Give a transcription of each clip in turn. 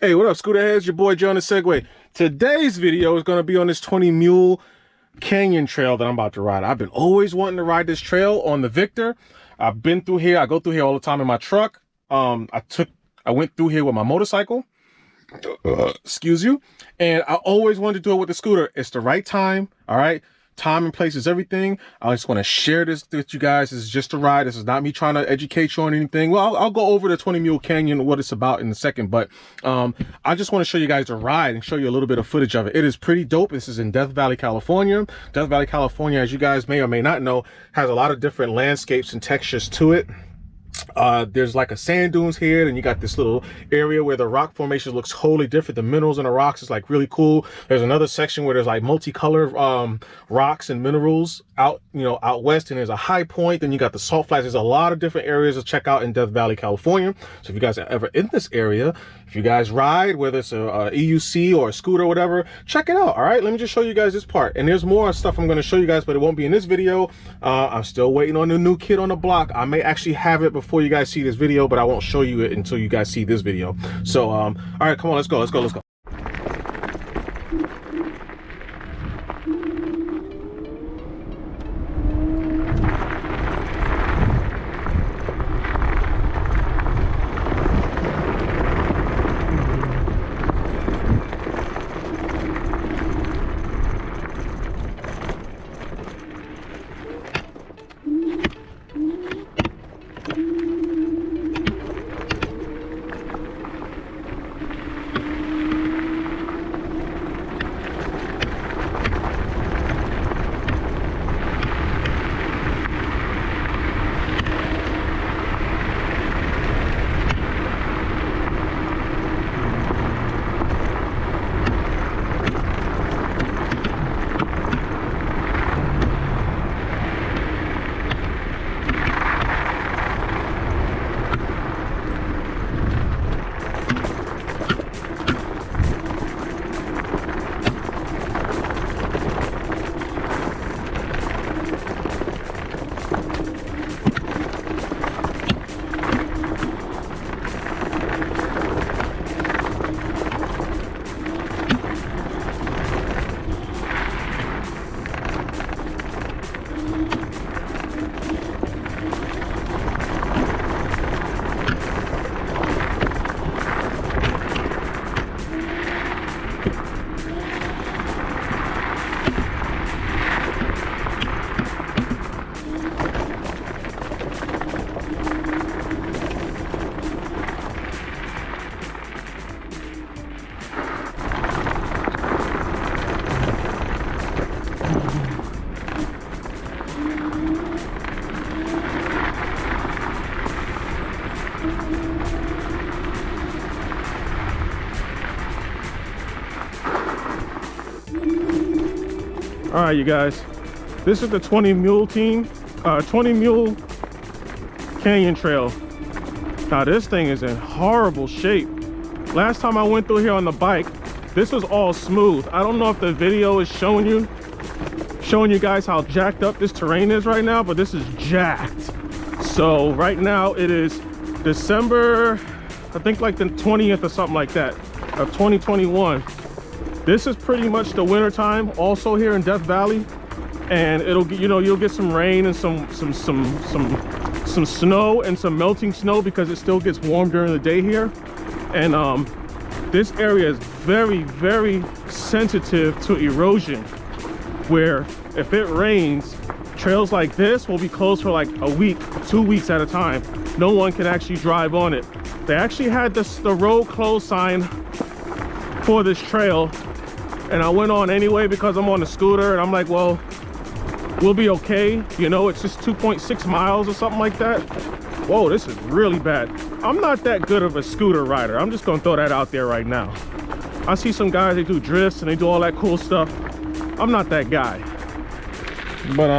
Hey, what up, scooter heads? Your boy Jonasegway. Today's video is going to be on this 20 Mule Canyon trail that I'm about to ride. I've been always wanting to ride this trail on the Victor. I've been through here. I go through here all the time in my truck. I went through here with my motorcycle. Excuse you. And I always wanted to do it with the scooter. It's the right time. All right. Time and place is everything. I just want to share this with you guys. This is just a ride. This is not me trying to educate you on anything. Well, I'll go over the 20 Mule Canyon, what it's about in a second, but I just want to show you guys the ride and show you a little bit of footage of it. It is pretty dope. This is in Death Valley, California. Death Valley, California, as you guys may or may not know, has a lot of different landscapes and textures to it. There's like a sand dunes here, and you got this little area where the rock formation looks totally different. The minerals in the rocks is like really cool. There's another section where there's like multicolored rocks and minerals out west, and there's a high point. Then you got the salt flats. There's a lot of different areas to check out in Death Valley, California. So if you guys are ever in this area, if you guys ride, whether it's a EUC or a scooter or whatever, check it out. All right, let me just show you guys this part, and there's more stuff I'm going to show you guys, but it won't be in this video. I'm still waiting on the new kid on the block. I may actually have it before you guys see this video, but I won't show you it until you guys see this video. So all right, come on, let's go. All right, you guys, this is the 20 Mule Team, 20 Mule Canyon Trail. Now this thing is in horrible shape. Last time I went through here on the bike, this was all smooth. I don't know if the video is showing you guys how jacked up this terrain is right now, but this is jacked. So right now it is December, I think like the 20th or something like that of 2021. This is pretty much the winter time also here in Death Valley, and it'll get, you'll get some rain and some snow and some melting snow because it still gets warm during the day here. And this area is very, very sensitive to erosion, where if it rains, trails like this will be closed for like a week, 2 weeks at a time. No one can actually drive on it. They actually had the road closed sign for this trail, and I went on anyway because I'm on a scooter, and I'm like, well, we'll be okay. It's just 2.6 miles or something like that. Whoa, this is really bad. I'm not that good of a scooter rider. I'm just gonna throw that out there right now. I see some guys, they do drifts and they do all that cool stuff. I'm not that guy. But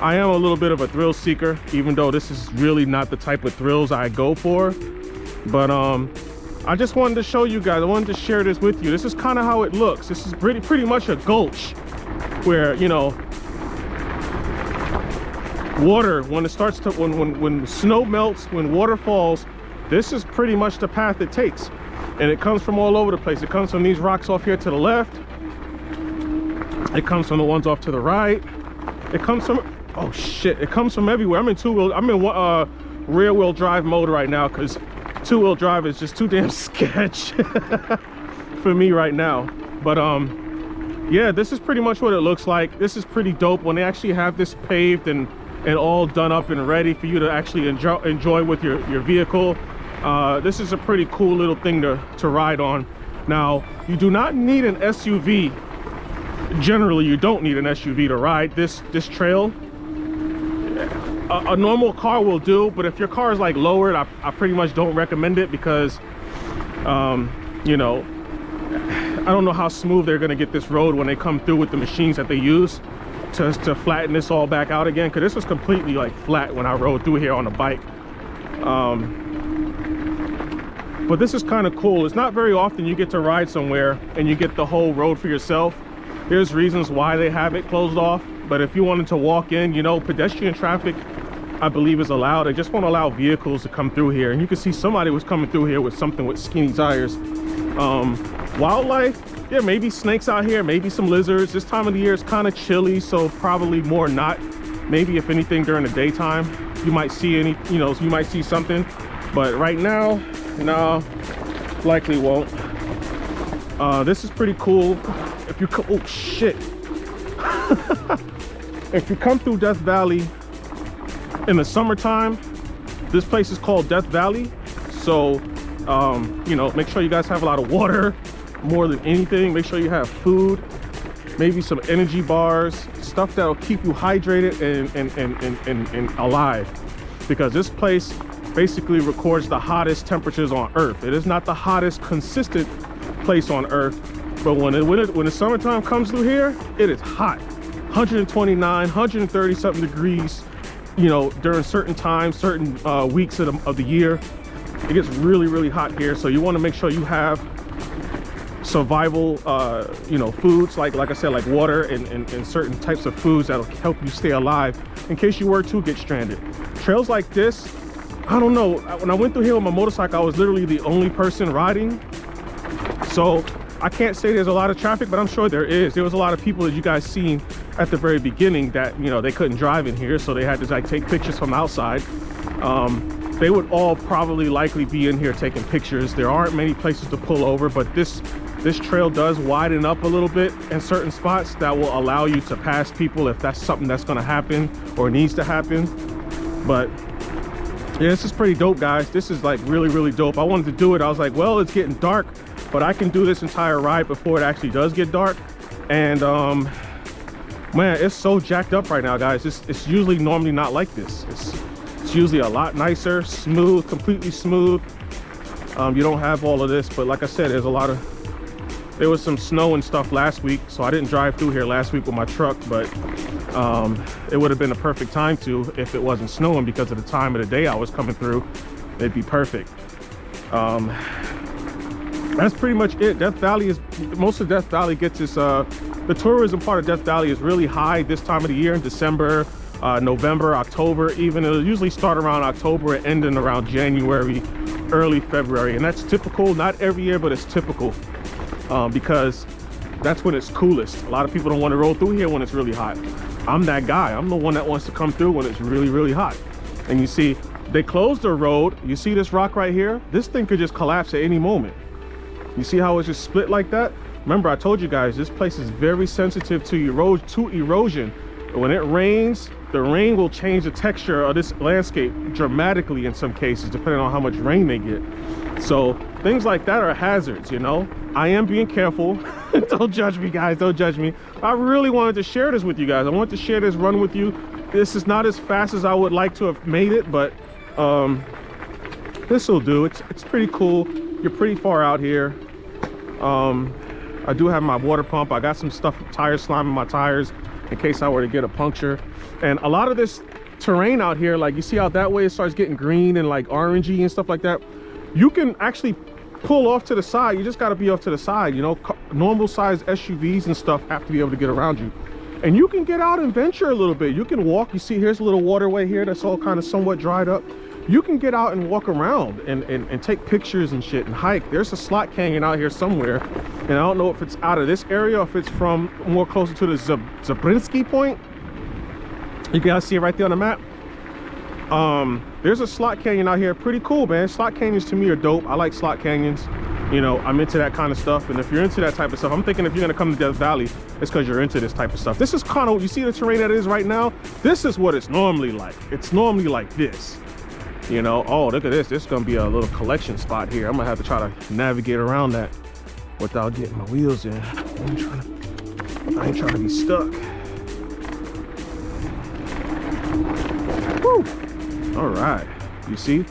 I am a little bit of a thrill seeker, even though this is really not the type of thrills I go for. But I just wanted to show you guys, I wanted to share this with you. This is kind of how it looks. This is pretty much a gulch where, water, when it starts to, when snow melts, when water falls, this is pretty much the path it takes. And it comes from all over the place. It comes from these rocks off here to the left. It comes from the ones off to the right. It comes from, oh shit, it comes from everywhere. I'm in rear wheel drive mode right now because 2-wheel drive is just too damn sketch for me right now. But yeah, this is pretty much what it looks like. This is pretty dope when they actually have this paved and all done up and ready for you to actually enjoy with your vehicle. This is a pretty cool little thing to ride on. Now, you do not need an SUV. Generally, you don't need an SUV to ride this trail. A normal car will do, but if your car is like lowered, I pretty much don't recommend it because, you know, I don't know how smooth they're gonna get this road when they come through with the machines that they use to flatten this all back out again. Because this was completely like flat when I rode through here on a bike. But this is kind of cool. It's not very often you get to ride somewhere and you get the whole road for yourself. There's reasons why they have it closed off, but if you wanted to walk in, you know, pedestrian traffic, I believe, is allowed. They just won't allow vehicles to come through here. And you can see somebody was coming through here with something with skinny tires. Wildlife, yeah, maybe snakes out here, maybe some lizards. This time of the year is kind of chilly, so probably more not. Maybe if anything during the daytime, you might see any, you know, you might see something. But right now, no, likely won't. This is pretty cool. If you oh shit. If you come through Death Valley in the summertime, this place is called Death Valley. So, you know, make sure you guys have a lot of water. More than anything, make sure you have food, maybe some energy bars, stuff that'll keep you hydrated and alive. Because this place basically records the hottest temperatures on Earth. It is not the hottest consistent place on Earth, but when the summertime comes through here, it is hot. 129, 130 something degrees, you know, during certain times, certain weeks of the year. It gets really, really hot here. So you want to make sure you have survival, you know, foods like I said, like water and certain types of foods that'll help you stay alive in case you were to get stranded. Trails like this, I don't know, when I went through here on my motorcycle, I was literally the only person riding. So I can't say there's a lot of traffic, but I'm sure there is. There was a lot of people that you guys seen at the very beginning that, you know, they couldn't drive in here, so they had to like take pictures from outside. They would all probably likely be in here taking pictures. There aren't many places to pull over, but this trail does widen up a little bit in certain spots that will allow you to pass people if that's something that's going to happen or needs to happen. But yeah, this is pretty dope, guys. This is like really, really dope. I wanted to do it. I was like, well, it's getting dark, but I can do this entire ride before it actually does get dark. And man, it's so jacked up right now, guys. It's usually normally not like this. It's usually a lot nicer, smooth, completely smooth. You don't have all of this, but like I said, there was some snow and stuff last week, so I didn't drive through here last week with my truck, but it would have been a perfect time to if it wasn't snowing, because of the time of the day I was coming through. It'd be perfect. That's pretty much it. Death Valley is, most of Death Valley gets its, the tourism part of Death Valley is really high this time of the year in December, November, October even. It'll usually start around October and end in around January, early February. And that's typical, not every year, but it's typical because that's when it's coolest. A lot of people don't want to roll through here when it's really hot. I'm that guy. I'm the one that wants to come through when it's really, really hot. And you see, they closed the road. You see this rock right here? This thing could just collapse at any moment. You see how it's just split like that? Remember, I told you guys, this place is very sensitive to erosion. When it rains, the rain will change the texture of this landscape dramatically in some cases, depending on how much rain they get. So things like that are hazards, you know? I am being careful. Don't judge me, guys, don't judge me. I really wanted to share this with you guys. I wanted to share this run with you. This is not as fast as I would like to have made it, but this will do. It's pretty cool. You're pretty far out here. I do have my water pump. I got some stuff, tire slime in my tires in case I were to get a puncture. And a lot of this terrain out here, like you see out that way, it starts getting green and like orangey and stuff like that. You can actually pull off to the side. You just got to be off to the side, you know. Normal size SUVs and stuff have to be able to get around you. And you can get out and venture a little bit. You can walk. You see, here's a little waterway here that's all kind of somewhat dried up. you can get out and walk around and take pictures and shit and hike. There's a slot canyon out here somewhere, and I don't know if it's out of this area or if it's from more closer to the Zabrinsky point. You guys see it right there on the map. There's a slot canyon out here, pretty cool, man. Slot canyons to me are dope. I like slot canyons. You know, I'm into that kind of stuff, and if you're into that type of stuff, I'm thinking if you're gonna come to Death Valley, it's because you're into this type of stuff. This is kind of, you see the terrain that it is right now? This is what it's normally like. It's normally like this, you know. Oh, look at this. This is gonna be a little collection spot here. I'm gonna have to try to navigate around that without getting my wheels in. I ain't trying to be stuck. Woo! All right, you see?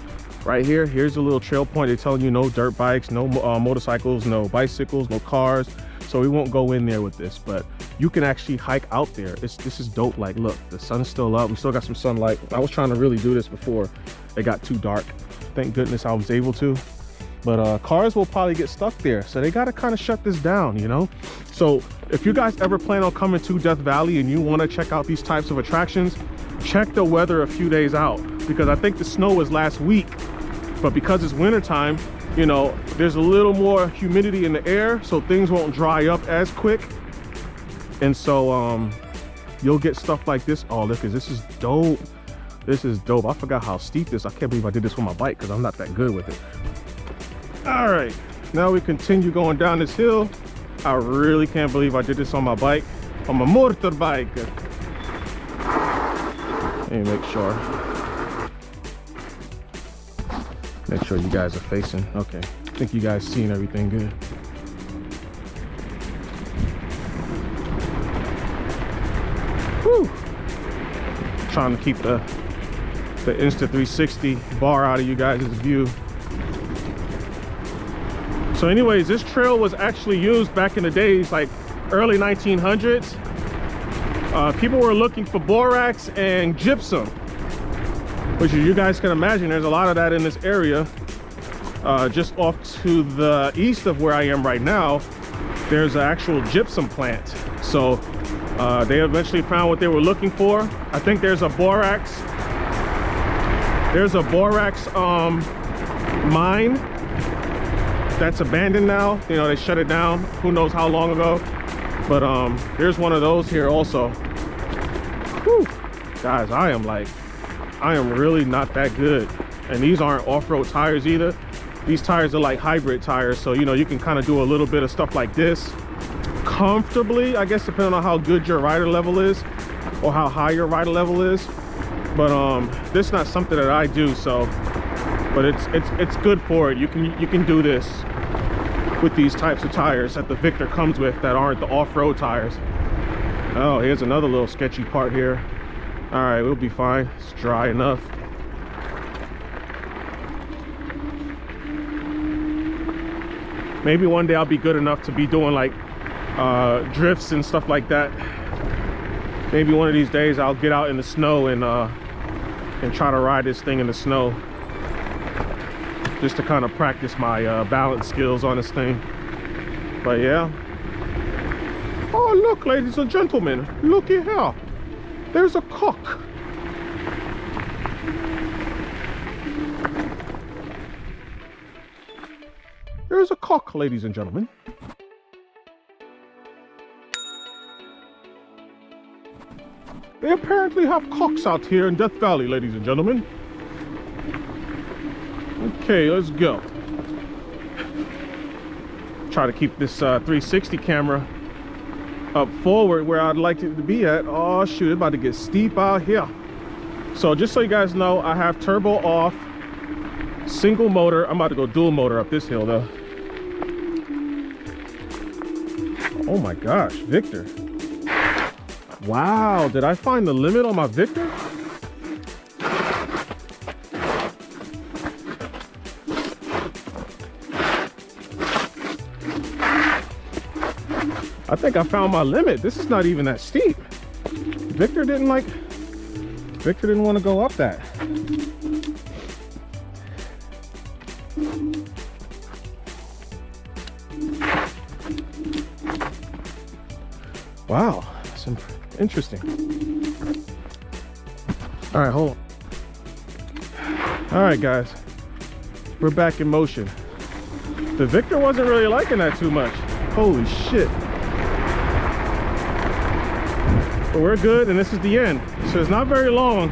Right here, here's a little trail point. They're telling you no dirt bikes, no motorcycles, no bicycles, no cars. So we won't go in there with this, but you can actually hike out there. This is dope. Like, look, the sun's still up. We still got some sunlight. I was trying to really do this before it got too dark. Thank goodness I was able to. But cars will probably get stuck there. So they got to kind of shut this down, you know? So if you guys ever plan on coming to Death Valley and you want to check out these types of attractions, check the weather a few days out, because I think the snow was last week. But because it's winter time, you know, there's a little more humidity in the air, so things won't dry up as quick. And so you'll get stuff like this. Oh, look, this is dope. This is dope. I forgot how steep this. I can't believe I did this with my bike because I'm not that good with it. All right, now we continue going down this hill. I really can't believe I did this on my bike, on my motorbike. Let me make sure. Make sure you guys are facing. Okay, I think you guys seeing everything good. Whew. Trying to keep the Insta360 bar out of you guys' view. So anyways, this trail was actually used back in the days, like early 1900s. People were looking for borax and gypsum, which you guys can imagine there's a lot of that in this area. Just off to the east of where I am right now, there's an actual gypsum plant. So they eventually found what they were looking for. I think there's a borax mine that's abandoned now. You know, they shut it down who knows how long ago. But there's one of those here also. Whew. Guys, I am really not that good. And these aren't off-road tires either. These tires are like hybrid tires, so you know, you can kind of do a little bit of stuff like this comfortably, I guess, depending on how good your rider level is or how high your rider level is. But this is not something that I do, so but it's good for it. You can do this with these types of tires that the Victor comes with that aren't the off-road tires. Oh, here's another little sketchy part here. All right, we'll be fine. It's dry enough. Maybe one day I'll be good enough to be doing like drifts and stuff like that. Maybe one of these days I'll get out in the snow and try to ride this thing in the snow, just to kind of practice my balance skills on this thing. But yeah. Oh, look, ladies and gentlemen, looky here. There's a cock. There's a cock, ladies and gentlemen. They apparently have cocks out here in Death Valley, ladies and gentlemen. Okay, let's go. Try to keep this 360 camera up forward where I'd like it to be at. Oh shoot, it's about to get steep out here. So just so you guys know, I have turbo off, single motor. I'm about to go dual motor up this hill though. Oh my gosh, Victor. Wow, did I find the limit on my Victor? I think I found my limit. This is not even that steep. Victor didn't want to go up that. Wow, that's interesting. All right, hold on. All right, guys, we're back in motion. The Victor wasn't really liking that too much. Holy shit. But we're good, and this is the end. So it's not very long.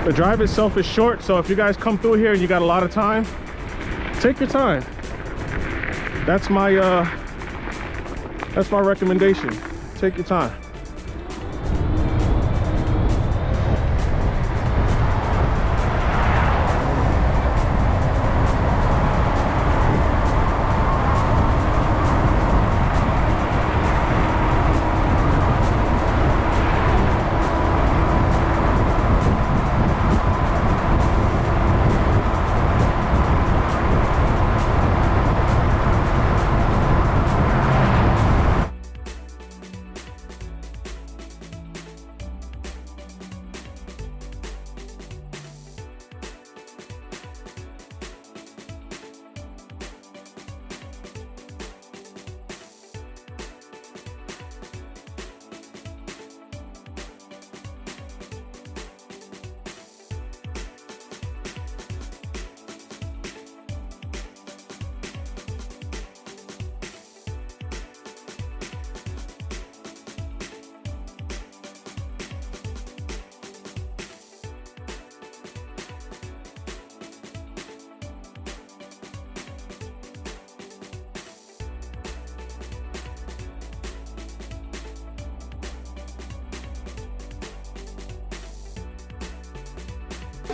The drive itself is short, so if you guys come through here and you got a lot of time, take your time. That's my recommendation. Take your time.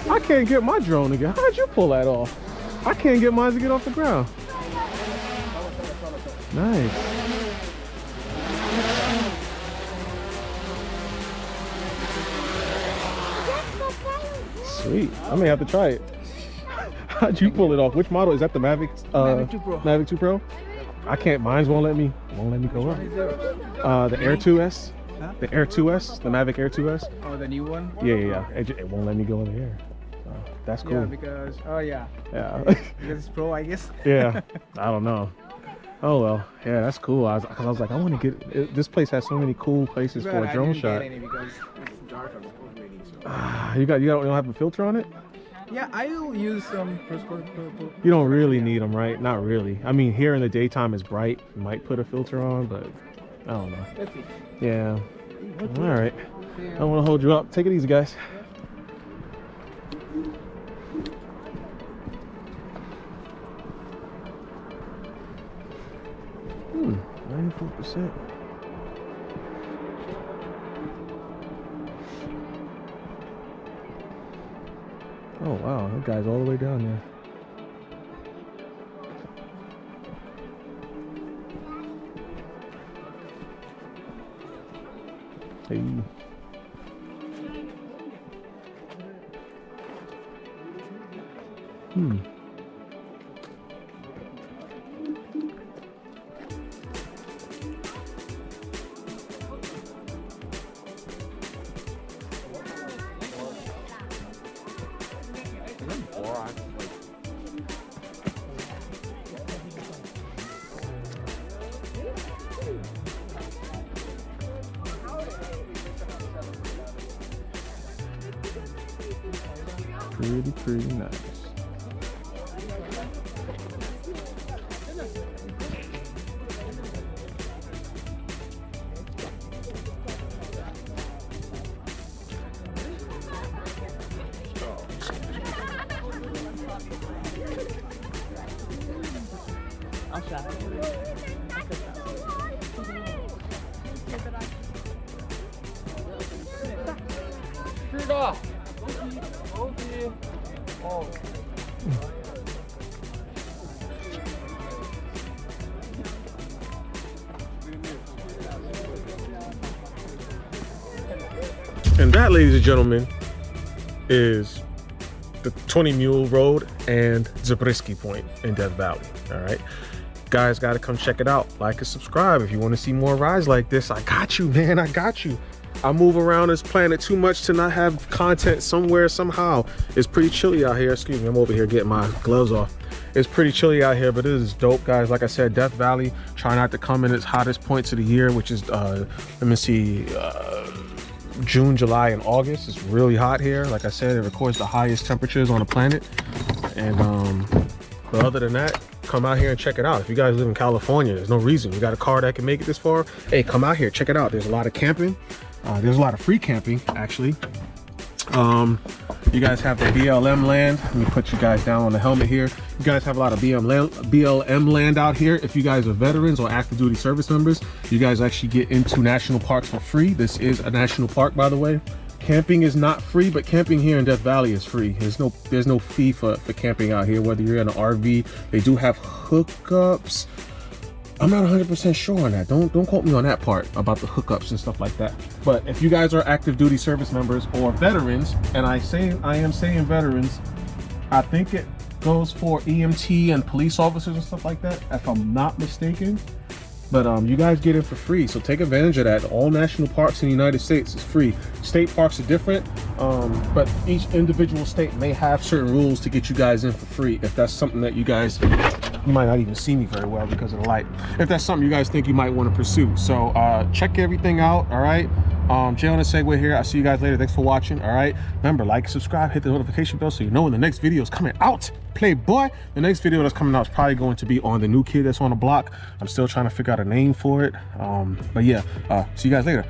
I can't get my drone to get. How'd you pull that off? I can't get mine to get off the ground. Nice. Sweet. I may have to try it. How'd you pull it off? Which model is that? The Mavic? Mavic 2 Pro. Mavic 2 Pro. I can't. Mine won't let me go up. The Air 2S. Huh? The Air 2S. The Mavic Air 2S. Oh, the new one? Yeah. It won't let me go in the air. So that's cool. Yeah, because yeah. Yeah. Because it's Pro, I guess. Yeah. I don't know. Oh well. Yeah, that's cool. I was like, I want to get. This place has so many cool places for a drone shot. I didn't get any because it's dark already. So. You don't have a filter on it? Yeah, I'll use some. You don't really need them, right? Not really. I mean, here in the daytime it's bright. You might put a filter on, but I don't know. Let's see. Yeah. All right. I don't want to hold you up. Take it easy, guys. 94%. Oh wow, that guy's all the way down there. Hey. Pretty nice. I'll shot it. Shoot off. Okay. Oh. And that, ladies and gentlemen, is the 20 Mule Road and Zabriskie Point in Death Valley. All right, guys, got to come check it out. Like and subscribe if you want to see more rides like this. I got you, man. I got you. I move around this planet too much to not have content somewhere, somehow. It's pretty chilly out here. Excuse me, I'm over here getting my gloves off. It's pretty chilly out here, but it is dope, guys. Like I said, Death Valley, try not to come in its hottest points of the year, which is, let me see, June, July, and August. It's really hot here. Like I said, it records the highest temperatures on the planet. And but other than that, come out here and check it out. If you guys live in California, there's no reason. You got a car that can make it this far. Hey, come out here, check it out. There's a lot of camping. There's a lot of free camping, actually. You guys have the BLM land. Let me put you guys down on the helmet here. You guys have a lot of BLM land out here. If you guys are veterans or active duty service members, you guys actually get into national parks for free. This is a national park, by the way. Camping is not free, but camping here in Death Valley is free. There's no fee for camping out here, whether you're in an RV. They do have hookups. I'm not 100% sure on that. Don't quote me on that part about the hookups and stuff like that. But if you guys are active duty service members or veterans, and I am saying veterans, I think it goes for EMT and police officers and stuff like that, if I'm not mistaken. But you guys get in for free, so take advantage of that. All national parks in the United States is free. State parks are different, but each individual state may have certain rules to get you guys in for free. If that's something that you guys, you might not even see me very well because of the light. If that's something you guys think you might want to pursue. So check everything out, all right? Jonasegway here. I'll see you guys later. Thanks for watching, all right? Remember, like, subscribe, hit the notification bell so you know when the next video is coming out. Playboy. The next video that's coming out is probably going to be on the new kid that's on the block. I'm still trying to figure out a name for it. But yeah, see you guys later.